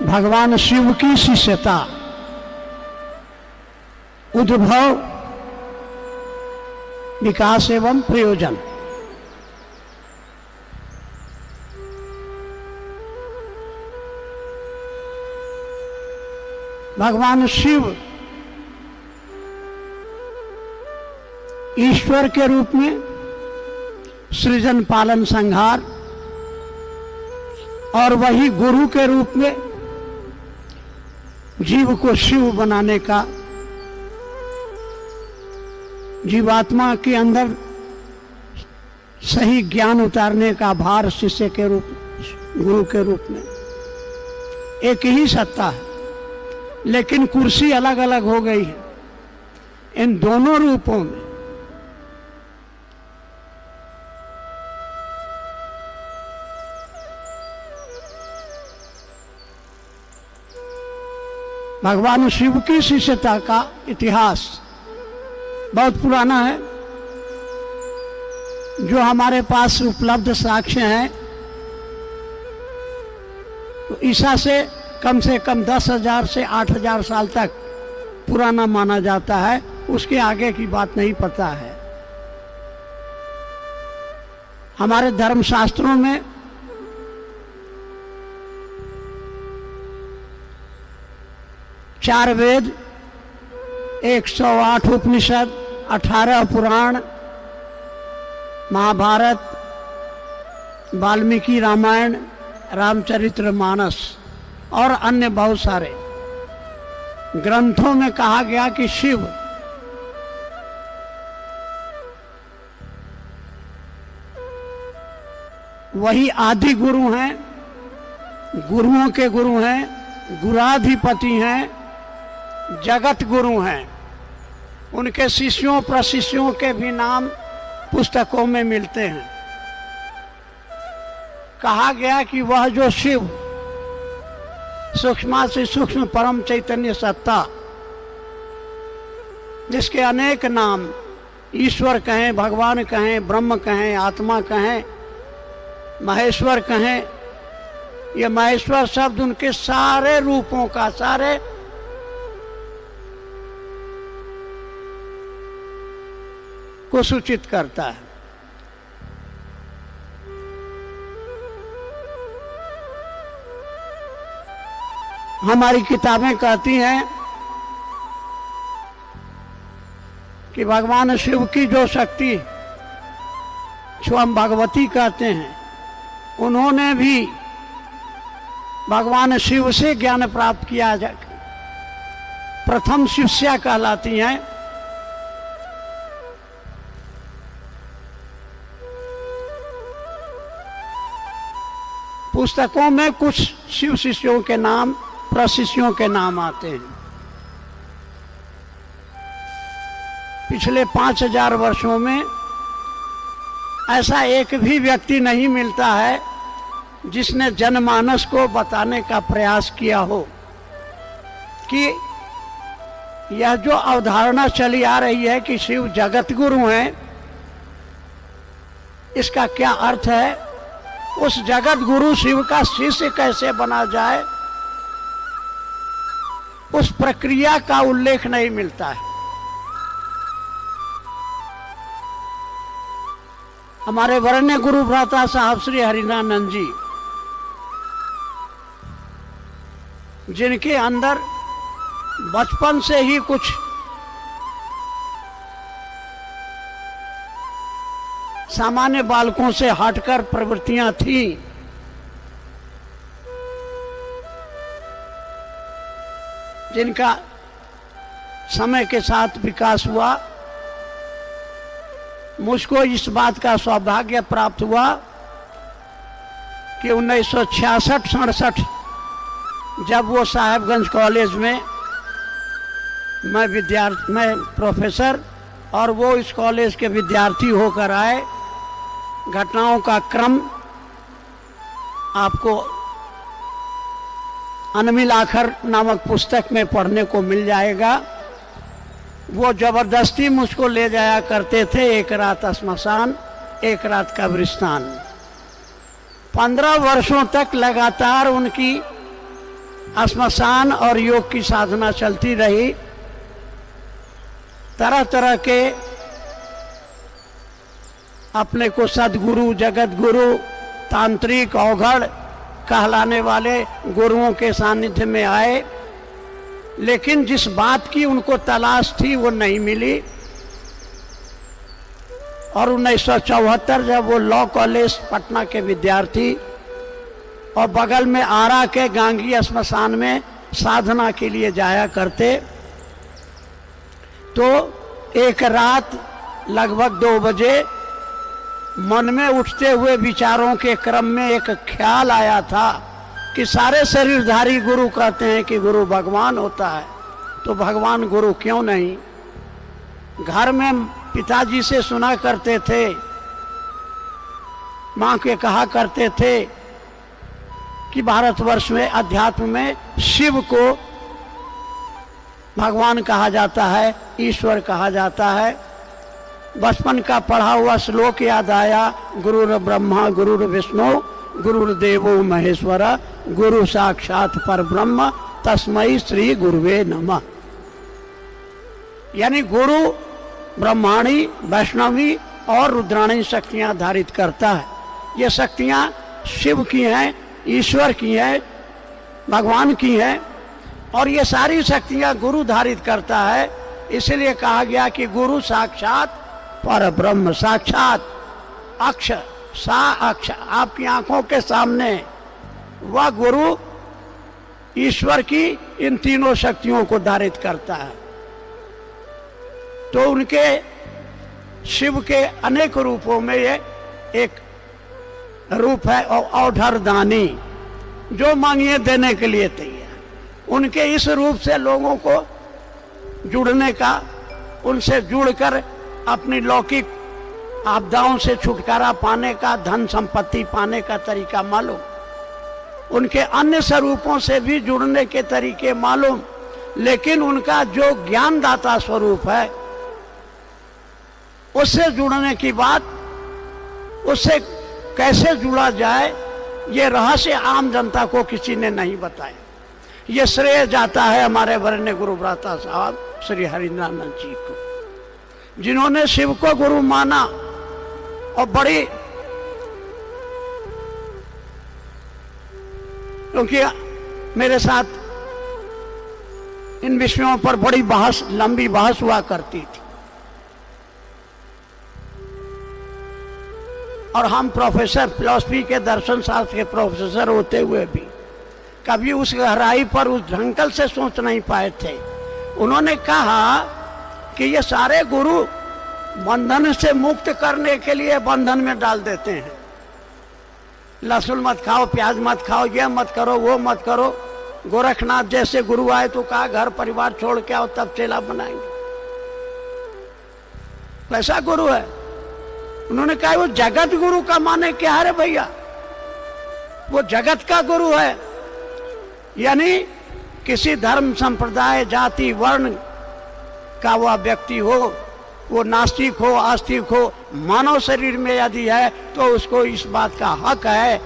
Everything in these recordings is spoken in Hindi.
भगवान शिव की शिष्यता, उद्भव, विकास एवं प्रयोजन। भगवान शिव ईश्वर के रूप में सृजन पालन संहार, और वही गुरु के रूप में जीव को शिव बनाने का, जीवात्मा के अंदर सही ज्ञान उतारने का भार शिष्य के रूप, गुरु के रूप में। एक ही सत्ता है, लेकिन कुर्सी अलग अलग हो गई है इन दोनों रूपों में। भगवान शिव की शिष्यता का इतिहास बहुत पुराना है। जो हमारे पास उपलब्ध साक्ष्य हैं, तो ईसा से कम 10,000 से 8,000 साल तक पुराना माना जाता है। उसके आगे की बात नहीं पता है। हमारे धर्मशास्त्रों में चार वेद, 108 उपनिषद, 18 पुराण, महाभारत, वाल्मीकि रामायण, रामचरितमानस और अन्य बहुत सारे ग्रंथों में कहा गया कि शिव वही आदि गुरु हैं, गुरुओं के गुरु हैं, गुराधिपति हैं, जगत गुरु हैं। उनके शिष्यों प्रशिष्यों के भी नाम पुस्तकों में मिलते हैं। कहा गया कि वह जो शिव सूक्ष्म से सूक्ष्म परम चैतन्य सत्ता, जिसके अनेक नाम ईश्वर कहें, भगवान कहें, ब्रह्म कहें, आत्मा कहें, महेश्वर कहें, ये महेश्वर शब्द उनके सारे रूपों का, सारे को सूचित करता है। हमारी किताबें कहती हैं कि भगवान शिव की जो शक्ति, जो हम भगवती कहते हैं, उन्होंने भी भगवान शिव से ज्ञान प्राप्त किया। प्रथम शिष्या कहलाती हैं। पुस्तकों में कुछ शिव शिष्यों के नाम, प्रशिष्यों के नाम आते हैं। पिछले 5,000 वर्षों में ऐसा एक भी व्यक्ति नहीं मिलता है जिसने जनमानस को बताने का प्रयास किया हो कि यह जो अवधारणा चली आ रही है कि शिव जगत गुरु हैं, इसका क्या अर्थ है, उस जगत गुरु शिव का शिष्य कैसे बना जाए, उस प्रक्रिया का उल्लेख नहीं मिलता है। हमारे वरण्य गुरु भ्राता साहब श्री हरिनानंद जी, जिनके अंदर बचपन से ही कुछ सामान्य बालकों से हटकर प्रवृत्तियां थी, जिनका समय के साथ विकास हुआ, मुझको इस बात का सौभाग्य प्राप्त हुआ कि 1966-67 जब वो साहेबगंज कॉलेज में मैं प्रोफेसर और वो इस कॉलेज के विद्यार्थी होकर आए। घटनाओं का क्रम आपको अनमिल आखर नामक पुस्तक में पढ़ने को मिल जाएगा। वो जबरदस्ती मुझको ले जाया करते थे, एक रात श्मशान, एक रात कब्रिस्तान। 15 वर्षों तक लगातार उनकी श्मशान और योग की साधना चलती रही। तरह तरह के अपने को सदगुरु, जगत गुरु, तांत्रिक, औघड़ कहलाने वाले गुरुओं के सानिध्य में आए, लेकिन जिस बात की उनको तलाश थी वो नहीं मिली। और 1974 जब वो लॉ कॉलेज पटना के विद्यार्थी और बगल में आरा के गांगी श्मशान में साधना के लिए जाया करते, तो एक रात लगभग 2 बजे मन में उठते हुए विचारों के क्रम में एक ख्याल आया था कि सारे शरीरधारी गुरु कहते हैं कि गुरु भगवान होता है, तो भगवान गुरु क्यों नहीं। घर में पिताजी से सुना करते थे, माँ के कहा करते थे कि भारतवर्ष में अध्यात्म में शिव को भगवान कहा जाता है, ईश्वर कहा जाता है। बचपन का पढ़ा हुआ श्लोक याद आया, गुरुर ब्रह्मा गुरुर विष्णु गुरुर्देवो महेश्वर गुरु साक्षात परब्रह्म तस्मै श्री गुरुवे नमः। यानी गुरु ब्रह्माणी, वैष्णवी और रुद्राणी शक्तियां धारित करता है। ये शक्तियां शिव की हैं, ईश्वर की हैं, भगवान की हैं, और ये सारी शक्तियां गुरु धारित करता है। इसलिए कहा गया कि गुरु साक्षात पर ब्रह्म, साक्षात अक्ष, सा अक्ष आपकी आंखों के सामने, वह गुरु ईश्वर की इन तीनों शक्तियों को धारित करता है। तो उनके शिव के अनेक रूपों में ये एक रूप है औढ़र दानी, जो मांगिए देने के लिए तैयार। उनके इस रूप से लोगों को जुड़ने का, उनसे जुड़कर अपनी लौकिक आपदाओं से छुटकारा पाने का, धन संपत्ति पाने का तरीका मालूम, उनके अन्य स्वरूपों से भी जुड़ने के तरीके मालूम, लेकिन उनका जो ज्ञानदाता स्वरूप है उससे जुड़ने की बात, उससे कैसे जुड़ा जाए, ये रहस्य आम जनता को किसी ने नहीं बताया। ये श्रेय जाता है हमारे वरेण्य गुरु भ्राता साहब श्री हरिनारायण जी को, जिन्होंने शिव को गुरु माना और बड़ी, क्योंकि मेरे साथ इन विषयों पर बड़ी बहस, लंबी बहस हुआ करती थी, और हम प्रोफेसर, फिलॉसफी के, दर्शन शास्त्र के प्रोफेसर होते हुए भी कभी उस गहराई पर उस ढंकल से सोच नहीं पाए थे। उन्होंने कहा कि ये सारे गुरु बंधन से मुक्त करने के लिए बंधन में डाल देते हैं। लहसुन मत खाओ, प्याज मत खाओ, ये मत करो, वो मत करो। गोरखनाथ जैसे गुरु आए तो कहा घर परिवार छोड़ के आओ, तब चेला बनाएंगे। कैसा गुरु है? उन्होंने कहा वो जगत गुरु का माने क्या है रे भैया, वो जगत का गुरु है। यानी किसी धर्म, संप्रदाय, जाति, वर्ण का वह व्यक्ति हो, वो नास्तिक हो, आस्तिक हो, मानव शरीर में यदि है तो उसको इस बात का हक है,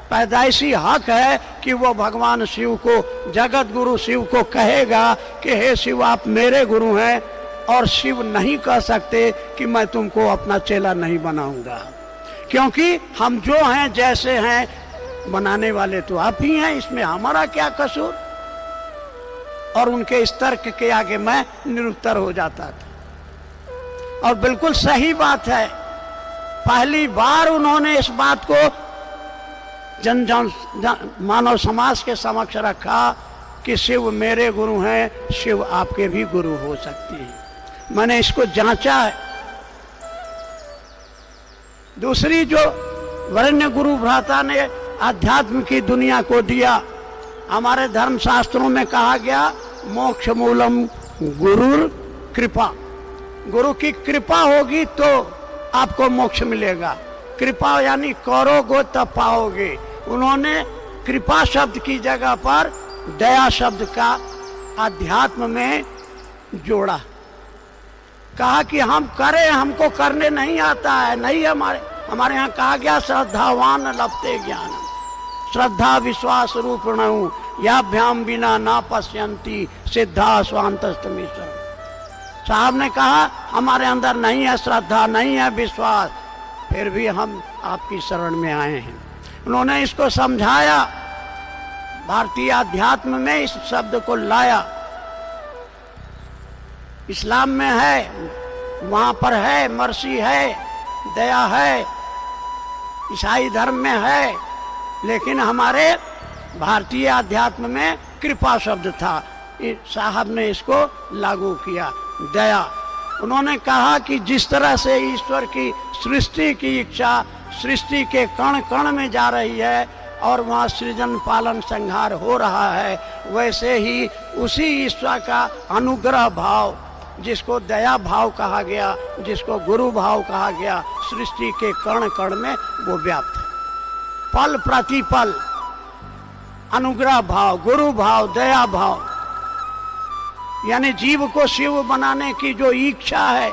पैदाइशी हक है कि वो भगवान शिव को, जगत गुरु शिव को कहेगा कि हे शिव आप मेरे गुरु हैं, और शिव नहीं कह सकते कि मैं तुमको अपना चेला नहीं बनाऊंगा, क्योंकि हम जो हैं, जैसे हैं, बनाने वाले तो आप ही हैं, इसमें हमारा क्या कसूर। और उनके इस तर्क के आगे मैं निरुत्तर हो जाता था। और बिल्कुल सही बात है, पहली बार उन्होंने इस बात को मानव समाज के समक्ष रखा कि शिव मेरे गुरु हैं, शिव आपके भी गुरु हो सकते हैं। मैंने इसको जांचा है। दूसरी जो वरेण्य गुरु भ्राता ने अध्यात्म की दुनिया को दिया, हमारे धर्म शास्त्रों में कहा गया मोक्ष मूलम गुरुर कृपा, गुरु की कृपा होगी तो आपको मोक्ष मिलेगा। कृपा यानी करोगे तब पाओगे। उन्होंने कृपा शब्द की जगह पर दया शब्द का अध्यात्म में जोड़ा, कहा कि हम करें, हमको करने नहीं आता है, नहीं। हमारे यहाँ कहा गया श्रद्धावान लभते ज्ञान, श्रद्धा विश्वास रूपणहु याभ्याम बिना ना पश्यंती सिद्धा स्वांतस्तमीश्वर। साहब ने कहा हमारे अंदर नहीं है श्रद्धा, नहीं है विश्वास, फिर भी हम आपकी शरण में आए हैं। उन्होंने इसको समझाया, भारतीय अध्यात्म में इस शब्द को लाया। इस्लाम में है, वहां पर है, मर्सी है, दया है, ईसाई धर्म में है, लेकिन हमारे भारतीय अध्यात्म में कृपा शब्द था। साहब ने इसको लागू किया, दया। उन्होंने कहा कि जिस तरह से ईश्वर की सृष्टि की इच्छा सृष्टि के कण कण में जा रही है और वहाँ सृजन पालन संहार हो रहा है, वैसे ही उसी ईश्वर का अनुग्रह भाव, जिसको दया भाव कहा गया, जिसको गुरु भाव कहा गया, सृष्टि के कण कण में वो व्याप्त है। पल प्रतिपल अनुग्रह भाव, गुरु भाव, दया भाव, यानी जीव को शिव बनाने की जो इच्छा है,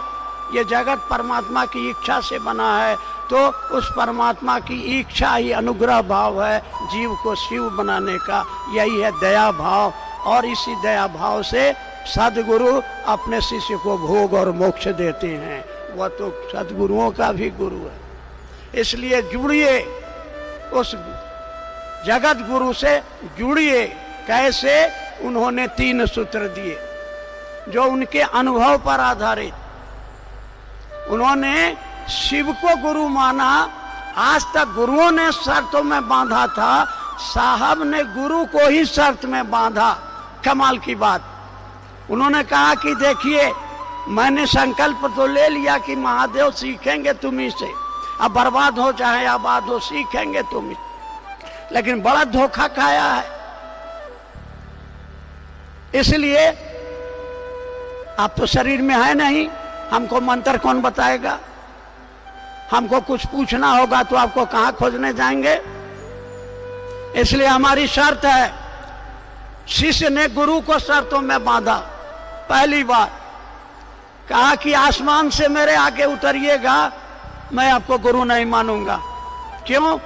ये जगत परमात्मा की इच्छा से बना है, तो उस परमात्मा की इच्छा ही अनुग्रह भाव है जीव को शिव बनाने का, यही है दया भाव। और इसी दया भाव से सदगुरु अपने शिष्य को भोग और मोक्ष देते हैं। वह तो सदगुरुओं का भी गुरु है। इसलिए जुड़िए उस जगत गुरु से, जुड़िए। कैसे? उन्होंने 3 सूत्र दिए जो उनके अनुभव पर आधारित। उन्होंने शिव को गुरु माना। आज तक गुरुओं ने शर्तों में बांधा था, साहब ने गुरु को ही शर्त में बांधा। कमाल की बात। उन्होंने कहा कि देखिए, मैंने संकल्प तो ले लिया कि महादेव सीखेंगे तुम्ही से, अब बर्बाद हो चाहे आबाद हो, सीखेंगे तुम, लेकिन बड़ा धोखा खाया है। इसलिए आप तो शरीर में है नहीं, हमको मंत्र कौन बताएगा? हमको कुछ पूछना होगा तो आपको कहां खोजने जाएंगे? इसलिए हमारी शर्त है। शिष्य ने गुरु को शर्तों में बांधा। पहली बार कहा कि आसमान से मेरे आगे उतरिएगा, मैं आपको गुरु नहीं मानूंगा। क्यों?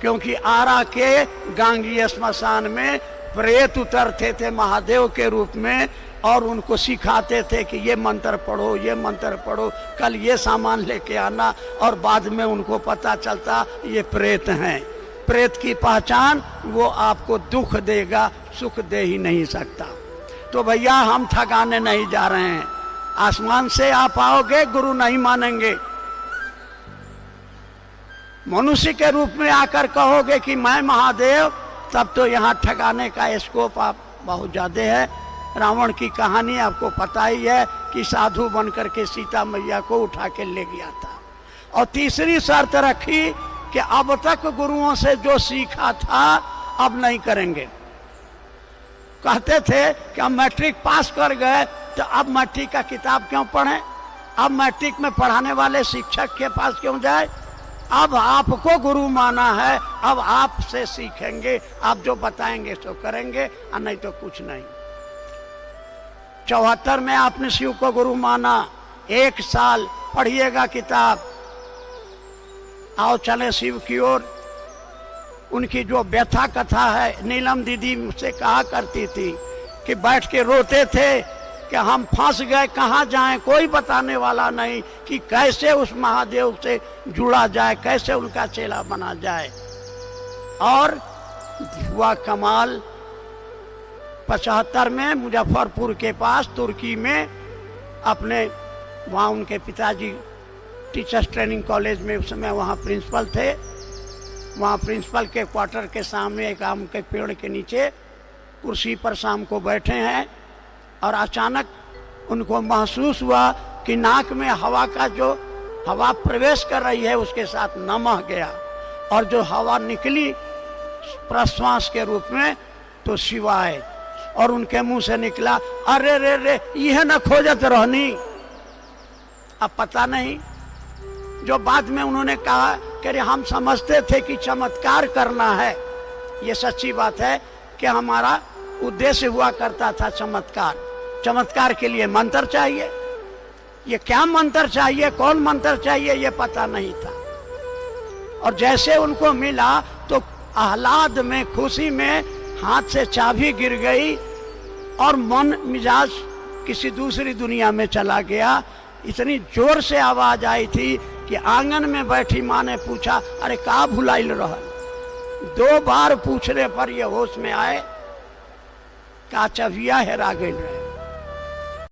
क्योंकि आरा के गांगी स्मशान में प्रेत उतरते थे महादेव के रूप में और उनको सिखाते थे कि ये मंत्र पढ़ो, ये मंत्र पढ़ो, कल ये सामान लेके आना, और बाद में उनको पता चलता ये प्रेत हैं। प्रेत की पहचान, वो आपको दुख देगा, सुख दे ही नहीं सकता। तो भैया हम ठगाने नहीं जा रहे हैं। आसमान से आप आओगे, गुरु नहीं मानेंगे। मनुष्य के रूप में आकर कहोगे कि मैं महादेव, तब तो यहाँ ठगाने का स्कोप आप बहुत ज्यादा है। रावण की कहानी आपको पता ही है कि साधु बनकर के सीता मैया को उठा के ले गया था। और तीसरी शर्त रखी कि अब तक गुरुओं से जो सीखा था अब नहीं करेंगे। कहते थे कि हम मैट्रिक पास कर गए तो अब मैट्रिक का किताब क्यों पढ़ें, अब मैट्रिक में पढ़ाने वाले शिक्षक के पास क्यों जाए। अब आपको गुरु माना है, अब आपसे सीखेंगे, आप जो बताएंगे सो करेंगे, और नहीं तो कुछ नहीं। 74 में आपने शिव को गुरु माना। 1 साल पढ़िएगा किताब। आओ चले शिव की ओर। उनकी जो व्यथा कथा है, नीलम दीदी मुझसे कहा करती थी कि बैठ के रोते थे कि हम फंस गए, कहाँ जाएं, कोई बताने वाला नहीं कि कैसे उस महादेव से जुड़ा जाए, कैसे उनका चेला बना जाए। और हुआ कमाल। 75 में मुजफ्फरपुर के पास तुर्की में अपने, वहाँ उनके पिताजी टीचर्स ट्रेनिंग कॉलेज में उस समय वहाँ प्रिंसिपल थे। वहाँ प्रिंसिपल के क्वार्टर के सामने एक आम के पेड़ के नीचे कुर्सी पर शाम को बैठे हैं, और अचानक उनको महसूस हुआ कि नाक में हवा का जो हवा प्रवेश कर रही है उसके साथ नमह गया, और जो हवा निकली प्रश्वास के रूप में तो शिवाय, और उनके मुंह से निकला अरे रे रे यह न खोजत रहनी। अब पता नहीं, जो बाद में उन्होंने कहा कि हम समझते थे कि चमत्कार करना है। ये सच्ची बात है कि हमारा उद्देश्य हुआ करता था चमत्कार। चमत्कार के लिए मंत्र चाहिए। ये क्या मंत्र चाहिए, कौन मंत्र चाहिए, ये पता नहीं था। और जैसे उनको मिला तो आह्लाद में, खुशी में हाथ से चाबी गिर गई और मन मिजाज किसी दूसरी दुनिया में चला गया। इतनी जोर से आवाज आई थी कि आंगन में बैठी माँ ने पूछा, अरे का भुलाइल रहल? 2 बार पूछने पर ये होश में आए, का चबिया हेरा गई रहे।